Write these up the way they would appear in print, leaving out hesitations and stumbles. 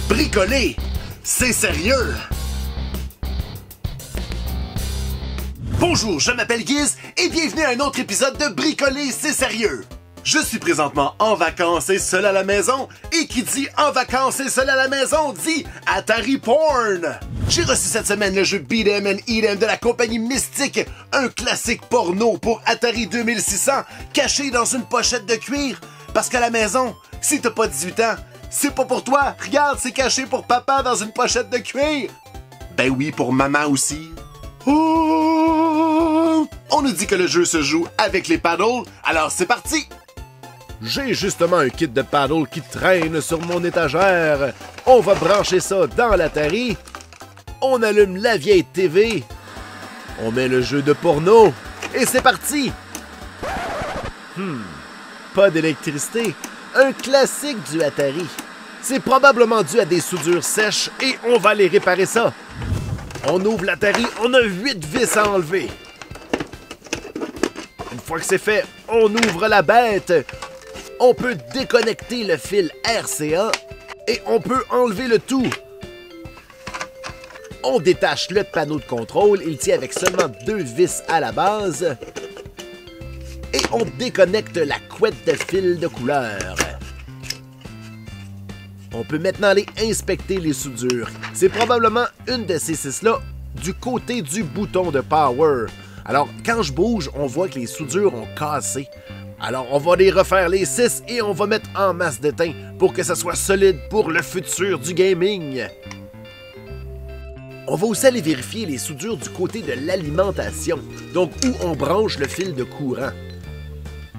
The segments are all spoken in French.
Bricoler, c'est sérieux! Bonjour, je m'appelle Guiz et bienvenue à un autre épisode de Bricoler, c'est sérieux! Je suis présentement en vacances et seul à la maison, et qui dit en vacances et seul à la maison dit Atari Porn! J'ai reçu cette semaine le jeu Beat 'em and Eat 'em de la compagnie Mystique, un classique porno pour Atari 2600, caché dans une pochette de cuir. Parce qu'à la maison, si t'as pas 18 ans, c'est pas pour toi. Regarde, c'est caché pour papa dans une pochette de cuir. Ben oui, pour maman aussi. Oh! On nous dit que le jeu se joue avec les paddles, alors c'est parti! J'ai justement un kit de paddle qui traîne sur mon étagère. On va brancher ça dans l'Atari. On allume la vieille TV. On met le jeu de porno. Et c'est parti! Pas d'électricité. Un classique du Atari. C'est probablement dû à des soudures sèches et on va aller réparer ça. On ouvre l'Atari, on a 8 vis à enlever. Une fois que c'est fait, on ouvre la bête. On peut déconnecter le fil RCA et on peut enlever le tout. On détache le panneau de contrôle, il tient avec seulement 2 vis à la base. Et on déconnecte la couette de fil de couleur. On peut maintenant aller inspecter les soudures. C'est probablement une de ces 6-là du côté du bouton de power. Alors, quand je bouge, on voit que les soudures ont cassé. Alors, on va les refaire les 6 et on va mettre en masse d'étain pour que ça soit solide pour le futur du gaming. On va aussi aller vérifier les soudures du côté de l'alimentation, donc où on branche le fil de courant.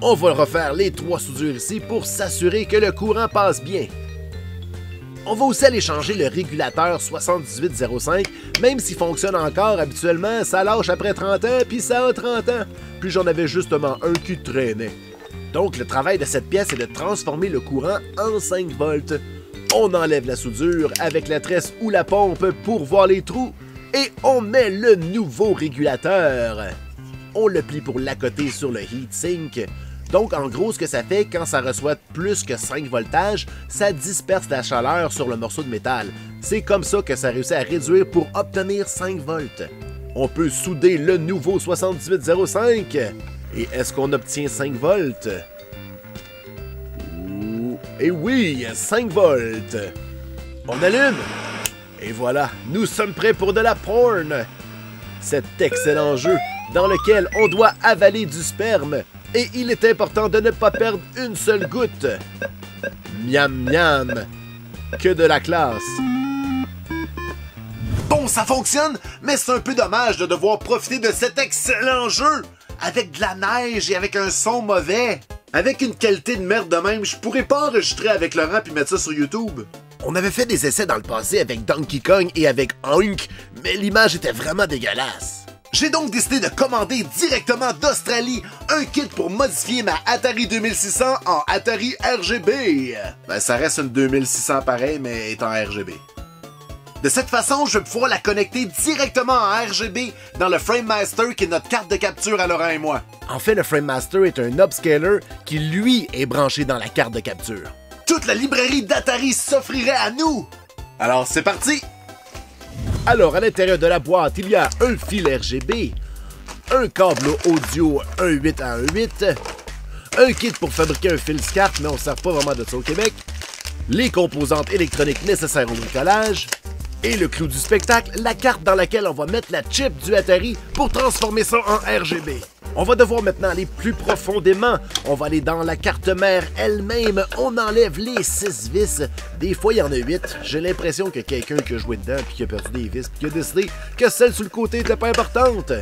On va refaire les 3 soudures ici pour s'assurer que le courant passe bien. On va aussi aller changer le régulateur 7805, même s'il fonctionne encore habituellement, ça lâche après 30 ans, puis ça a 30 ans. Puis j'en avais justement un qui traînait. Donc le travail de cette pièce est de transformer le courant en 5 volts. On enlève la soudure avec la tresse ou la pompe pour voir les trous, et on met le nouveau régulateur. On le plie pour l'accoter sur le heatsink. Donc, en gros, ce que ça fait, quand ça reçoit plus que 5 voltages, ça disperse la chaleur sur le morceau de métal. C'est comme ça que ça réussit à réduire pour obtenir 5 volts. On peut souder le nouveau 7805. Et est-ce qu'on obtient 5 volts? Et oui, 5 volts. On allume. Et voilà, nous sommes prêts pour de la porn. Cet excellent jeu dans lequel on doit avaler du sperme. Et il est important de ne pas perdre une seule goutte. Miam miam. Que de la classe. Bon, ça fonctionne, mais c'est un peu dommage de devoir profiter de cet excellent jeu avec de la neige et avec un son mauvais. Avec une qualité de merde de même, je pourrais pas enregistrer avec Laurent puis mettre ça sur YouTube. On avait fait des essais dans le passé avec Donkey Kong et avec Oink, mais l'image était vraiment dégueulasse. J'ai donc décidé de commander directement d'Australie un kit pour modifier ma Atari 2600 en Atari RGB. Ben, ça reste une 2600 pareil, mais est en RGB. De cette façon, je vais pouvoir la connecter directement en RGB dans le FrameMaster qui est notre carte de capture à Laurent et moi. En fait, le FrameMaster est un upscaler qui, lui, est branché dans la carte de capture. Toute la librairie d'Atari s'offrirait à nous. Alors, c'est parti! Alors, à l'intérieur de la boîte, il y a un fil RGB, un câble audio 1.8 à 1.8, un kit pour fabriquer un fil SCART, mais on ne sert pas vraiment de ça au Québec, les composantes électroniques nécessaires au bricolage, et le clou du spectacle, la carte dans laquelle on va mettre la chip du Atari pour transformer ça en RGB. On va devoir maintenant aller plus profondément. On va aller dans la carte mère elle-même. On enlève les 6 vis. Des fois, il y en a 8. J'ai l'impression que quelqu'un qui a joué dedans puis qui a perdu des vis puis qui a décidé que celle sur le côté n'était pas importante.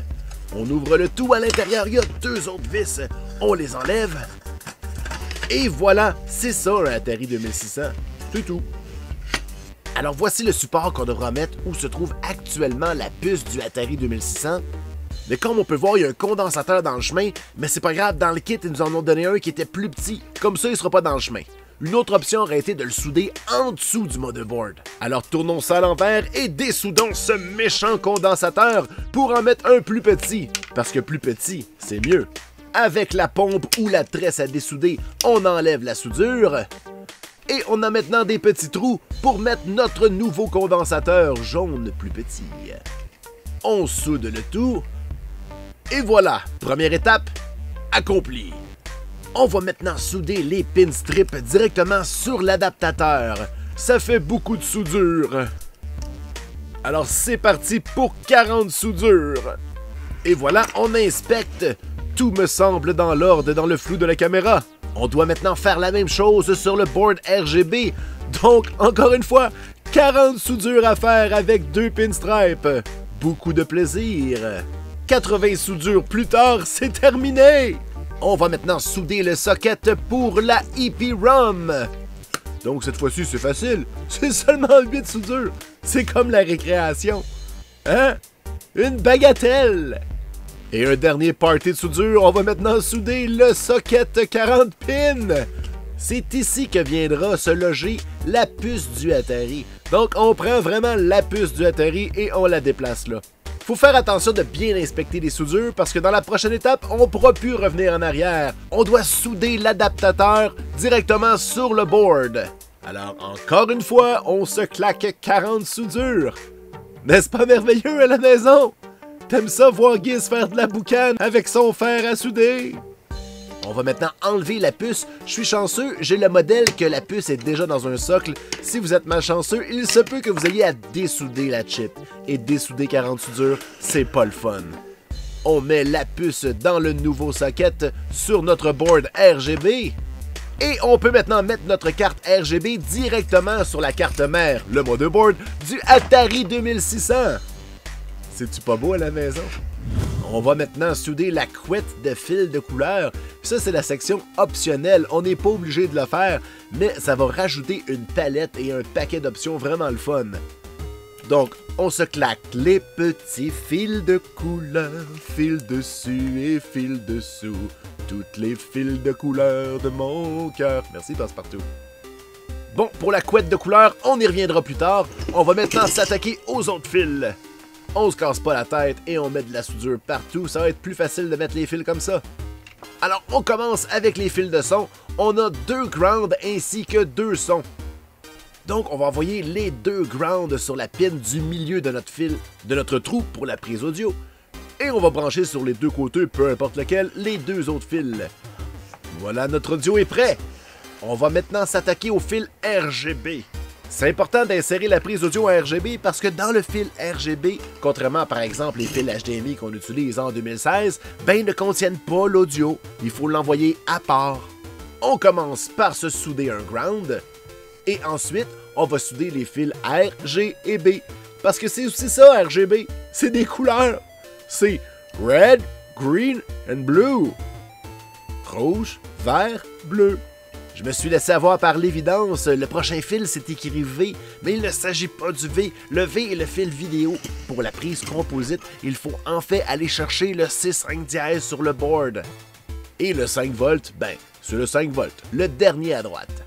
On ouvre le tout. À l'intérieur, il y a 2 autres vis. On les enlève. Et voilà, c'est ça un Atari 2600. C'est tout. Alors voici le support qu'on devra mettre où se trouve actuellement la puce du Atari 2600. Mais comme on peut voir, il y a un condensateur dans le chemin, mais c'est pas grave, dans le kit, ils nous en ont donné un qui était plus petit. Comme ça, il sera pas dans le chemin. Une autre option aurait été de le souder en dessous du motherboard. Alors tournons ça à l'envers et dessoudons ce méchant condensateur pour en mettre un plus petit. Parce que plus petit, c'est mieux. Avec la pompe ou la tresse à dessouder, on enlève la soudure. Et on a maintenant des petits trous pour mettre notre nouveau condensateur jaune plus petit. On soude le tout. Et voilà, première étape accomplie. On va maintenant souder les pin strips directement sur l'adaptateur. Ça fait beaucoup de soudure. Alors c'est parti pour 40 soudures. Et voilà, on inspecte. Tout me semble dans l'ordre dans le flou de la caméra. On doit maintenant faire la même chose sur le board RGB. Donc, encore une fois, 40 soudures à faire avec 2 pinstripes. Beaucoup de plaisir. 80 soudures plus tard, c'est terminé. On va maintenant souder le socket pour la EEPROM. Donc cette fois-ci, c'est facile. C'est seulement 8 soudures. C'est comme la récréation. Hein? Une bagatelle. Et un dernier party de soudure, on va maintenant souder le socket 40 pins. C'est ici que viendra se loger la puce du Atari. Donc on prend vraiment la puce du Atari et on la déplace là. Faut faire attention de bien inspecter les soudures parce que dans la prochaine étape, on ne pourra plus revenir en arrière. On doit souder l'adaptateur directement sur le board. Alors encore une fois, on se claque 40 soudures. N'est-ce pas merveilleux à la maison? T'aimes ça voir Giz faire de la boucane avec son fer à souder? On va maintenant enlever la puce. Je suis chanceux, j'ai le modèle que la puce est déjà dans un socle. Si vous êtes malchanceux, il se peut que vous ayez à dessouder la chip. Et dessouder 40 soudures, c'est pas le fun. On met la puce dans le nouveau socket sur notre board RGB. Et on peut maintenant mettre notre carte RGB directement sur la carte mère, le motherboard du Atari 2600. C'est-tu pas beau à la maison? On va maintenant souder la couette de fil de couleur. Ça, c'est la section optionnelle. On n'est pas obligé de le faire, mais ça va rajouter une palette et un paquet d'options vraiment le fun. Donc, on se claque les petits fils de couleur, fil dessus et fil dessous. Toutes les fils de couleur de mon cœur. Merci, Passepartout. Bon, pour la couette de couleur, on y reviendra plus tard. On va maintenant s'attaquer aux autres fils. On se casse pas la tête et on met de la soudure partout. Ça va être plus facile de mettre les fils comme ça. Alors, on commence avec les fils de son. On a 2 grounds ainsi que 2 sons. Donc, on va envoyer les 2 grounds sur la pin du milieu de notre fil, de notre trou pour la prise audio. Et on va brancher sur les 2 côtés, peu importe lequel, les 2 autres fils. Voilà, notre audio est prêt. On va maintenant s'attaquer au fil RGB. C'est important d'insérer la prise audio en RGB parce que dans le fil RGB, contrairement à par exemple les fils HDMI qu'on utilise en 2016, ben ils ne contiennent pas l'audio. Il faut l'envoyer à part. On commence par se souder un ground et ensuite on va souder les fils R, G et B. Parce que c'est aussi ça RGB, c'est des couleurs. C'est red, green and blue. Rouge, vert, bleu. Je me suis laissé avoir par l'évidence, le prochain fil c'est écrit V, mais il ne s'agit pas du V. Le V est le fil vidéo. Pour la prise composite, il faut en fait aller chercher le C5 dièse sur le board. Et le 5 volts, ben, c'est le 5 volts, le dernier à droite.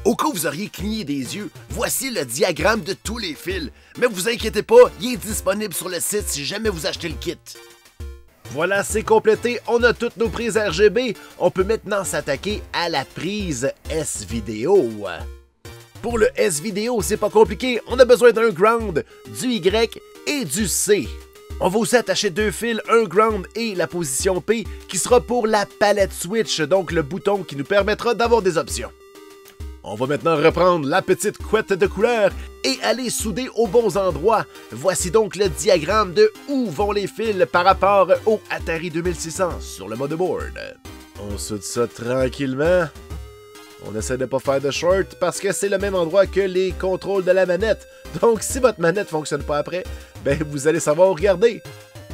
Au cas où vous auriez cligné des yeux, voici le diagramme de tous les fils. Mais vous inquiétez pas, il est disponible sur le site si jamais vous achetez le kit. Voilà, c'est complété, on a toutes nos prises RGB. On peut maintenant s'attaquer à la prise S-Vidéo. Pour le S-Vidéo, c'est pas compliqué, on a besoin d'un ground, du Y et du C. On va aussi attacher 2 fils, un ground et la position P, qui sera pour la palette switch, donc le bouton qui nous permettra d'avoir des options. On va maintenant reprendre la petite couette de couleur et aller souder aux bons endroits. Voici donc le diagramme de où vont les fils par rapport au Atari 2600 sur le motherboard. On soude ça tranquillement. On essaie de pas faire de short parce que c'est le même endroit que les contrôles de la manette. Donc si votre manette fonctionne pas après, ben vous allez savoir où regarder.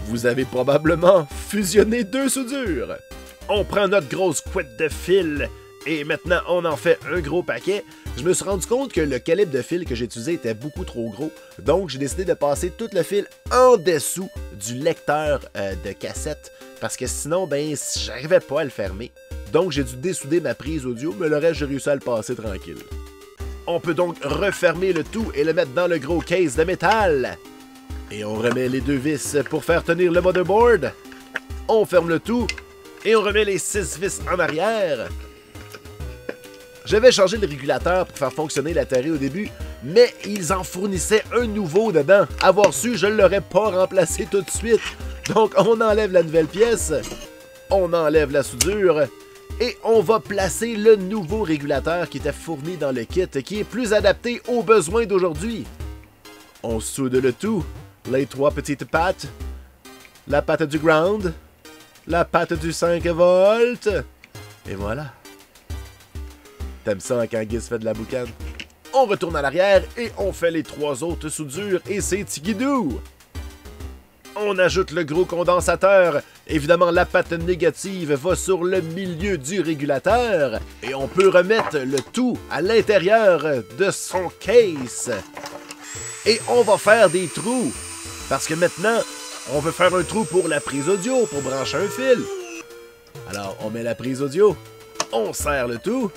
Vous avez probablement fusionné 2 soudures. On prend notre grosse couette de fil. Et maintenant, on en fait un gros paquet. Je me suis rendu compte que le calibre de fil que j'ai utilisé était beaucoup trop gros. Donc, j'ai décidé de passer tout le fil en dessous du lecteur de cassette. Parce que sinon, ben, j'arrivais pas à le fermer. Donc, j'ai dû dessouder ma prise audio, mais le reste, j'ai réussi à le passer tranquille. On peut donc refermer le tout et le mettre dans le gros case de métal. Et on remet les 2 vis pour faire tenir le motherboard. On ferme le tout et on remet les 6 vis en arrière. J'avais changé le régulateur pour faire fonctionner l'Atari au début, mais ils en fournissaient un nouveau dedans. Avoir su, je ne l'aurais pas remplacé tout de suite. Donc on enlève la nouvelle pièce, on enlève la soudure, et on va placer le nouveau régulateur qui était fourni dans le kit, qui est plus adapté aux besoins d'aujourd'hui. On soude le tout, les 3 petites pattes, la patte du ground, la patte du 5 volts, et voilà. T'aimes ça quand Giz fait de la boucane? On retourne à l'arrière et on fait les 3 autres soudures et c'est tigidou! On ajoute le gros condensateur. Évidemment, la patte négative va sur le milieu du régulateur et on peut remettre le tout à l'intérieur de son case. Et on va faire des trous parce que maintenant, on veut faire un trou pour la prise audio pour brancher un fil. Alors, on met la prise audio, on serre le tout.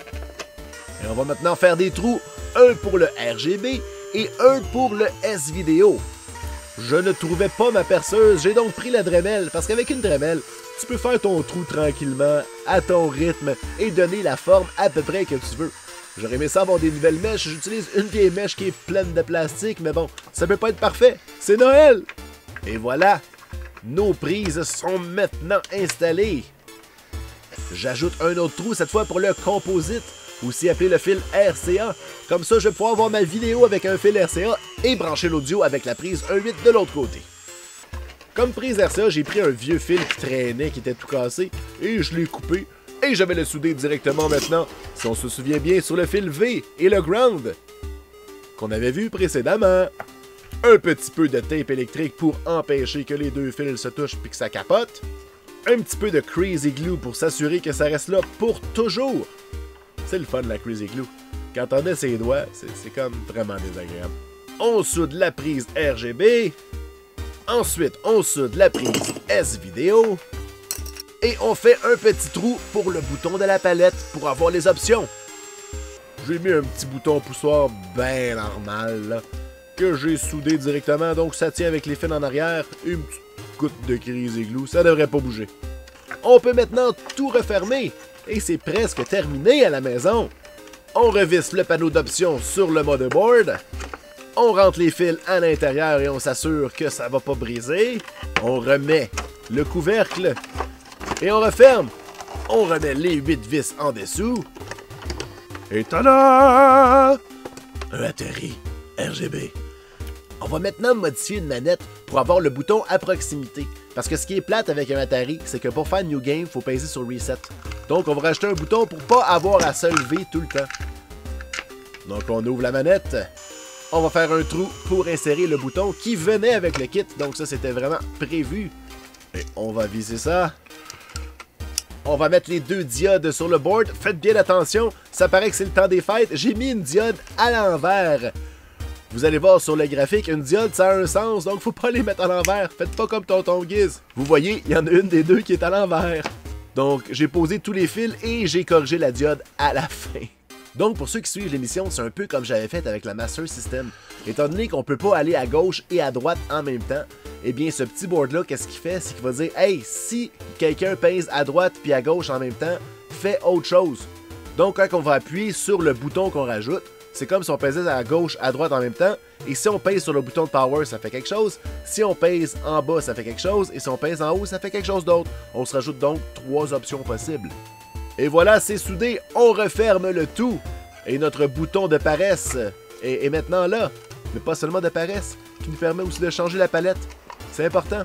Et on va maintenant faire des trous, un pour le RGB et un pour le S-Vidéo. Je ne trouvais pas ma perceuse, j'ai donc pris la Dremel, parce qu'avec une Dremel, tu peux faire ton trou tranquillement, à ton rythme, et donner la forme à peu près que tu veux. J'aurais aimé ça avoir des nouvelles mèches, j'utilise une vieille mèche qui est pleine de plastique, mais bon, ça peut pas être parfait, c'est Noël! Et voilà, nos prises sont maintenant installées. J'ajoute un autre trou, cette fois pour le composite, aussi appelé le fil RCA. Comme ça, je vais pouvoir voir ma vidéo avec un fil RCA et brancher l'audio avec la prise 1.8 de l'autre côté. Comme prise RCA, j'ai pris un vieux fil qui traînait, qui était tout cassé, et je l'ai coupé, et je vais le souder directement maintenant, si on se souvient bien, sur le fil V et le ground, qu'on avait vu précédemment. Un petit peu de tape électrique pour empêcher que les deux fils se touchent puis que ça capote. Un petit peu de Crazy Glue pour s'assurer que ça reste là pour toujours. C'est le fun de la Crazy Glue. Quand on a ses doigts, c'est comme vraiment désagréable. On soude la prise RGB. Ensuite, on soude la prise S-Vidéo. Et on fait un petit trou pour le bouton de la palette pour avoir les options. J'ai mis un petit bouton poussoir bien normal, là, que j'ai soudé directement, donc ça tient avec les fils en arrière. Une petite goutte de Crazy Glue, ça devrait pas bouger. On peut maintenant tout refermer. Et c'est presque terminé à la maison. On revisse le panneau d'options sur le motherboard. On rentre les fils à l'intérieur et on s'assure que ça va pas briser. On remet le couvercle et on referme. On remet les 8 vis en dessous. Et tada! Un Atari RGB. On va maintenant modifier une manette pour avoir le bouton à proximité. Parce que ce qui est plate avec un Atari, c'est que pour faire New Game, il faut peser sur Reset. Donc on va rajouter un bouton pour pas avoir à se lever tout le temps. Donc on ouvre la manette. On va faire un trou pour insérer le bouton qui venait avec le kit. Donc ça c'était vraiment prévu. Et on va viser ça. On va mettre les 2 diodes sur le board. Faites bien attention, ça paraît que c'est le temps des fêtes. J'ai mis une diode à l'envers. Vous allez voir sur le graphique, une diode, ça a un sens, donc faut pas les mettre à l'envers. Faites pas comme tonton Giz. Vous voyez, il y en a une des deux qui est à l'envers. Donc, j'ai posé tous les fils et j'ai corrigé la diode à la fin. Donc, pour ceux qui suivent l'émission, c'est un peu comme j'avais fait avec la Master System. Étant donné qu'on peut pas aller à gauche et à droite en même temps, eh bien, ce petit board-là, qu'est-ce qu'il fait? C'est qu'il va dire, hey, si quelqu'un pèse à droite puis à gauche en même temps, fais autre chose. Donc, quand on va appuyer sur le bouton qu'on rajoute, c'est comme si on pèsait à gauche, à droite en même temps. Et si on pèse sur le bouton de power, ça fait quelque chose. Si on pèse en bas, ça fait quelque chose. Et si on pèse en haut, ça fait quelque chose d'autre. On se rajoute donc 3 options possibles. Et voilà, c'est soudé. On referme le tout. Et notre bouton de paresse est maintenant là. Mais pas seulement de paresse, qui nous permet aussi de changer la palette. C'est important.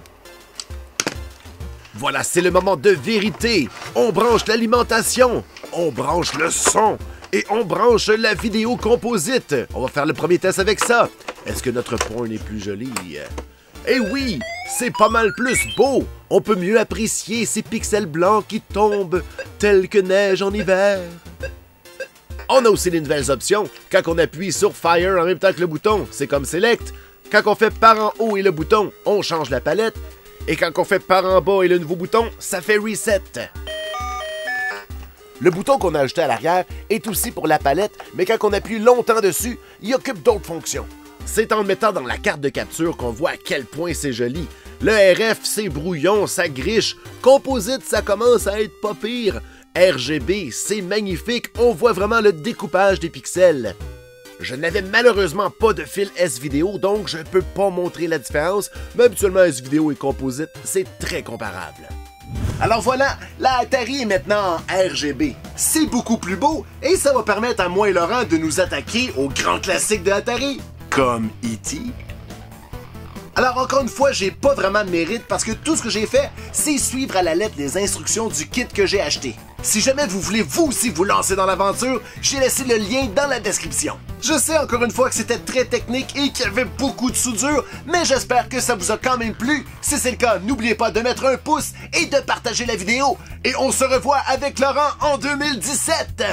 Voilà, c'est le moment de vérité. On branche l'alimentation. On branche le son. Et on branche la vidéo composite. On va faire le premier test avec ça. Est-ce que notre porn est plus joli? Eh oui, c'est pas mal plus beau. On peut mieux apprécier ces pixels blancs qui tombent tels que neige en hiver. On a aussi les nouvelles options. Quand on appuie sur Fire en même temps que le bouton, c'est comme Select. Quand on fait par en haut et le bouton, on change la palette. Et quand on fait par en bas et le nouveau bouton, ça fait Reset. Le bouton qu'on a ajouté à l'arrière est aussi pour la palette, mais quand on appuie longtemps dessus, il occupe d'autres fonctions. C'est en le mettant dans la carte de capture qu'on voit à quel point c'est joli. Le RF, c'est brouillon, ça griche. Composite, ça commence à être pas pire. RGB, c'est magnifique, on voit vraiment le découpage des pixels. Je n'avais malheureusement pas de fil S-Vidéo, donc je ne peux pas montrer la différence, mais habituellement S-Vidéo et Composite, c'est très comparable. Alors voilà, la Atari est maintenant en RGB. C'est beaucoup plus beau et ça va permettre à moi et Laurent de nous attaquer aux grands classiques de Atari, comme E.T. Alors encore une fois, j'ai pas vraiment de mérite parce que tout ce que j'ai fait, c'est suivre à la lettre les instructions du kit que j'ai acheté. Si jamais vous voulez vous aussi vous lancer dans l'aventure, j'ai laissé le lien dans la description. Je sais encore une fois que c'était très technique et qu'il y avait beaucoup de soudure, mais j'espère que ça vous a quand même plu. Si c'est le cas, n'oubliez pas de mettre un pouce et de partager la vidéo. Et on se revoit avec Laurent en 2017.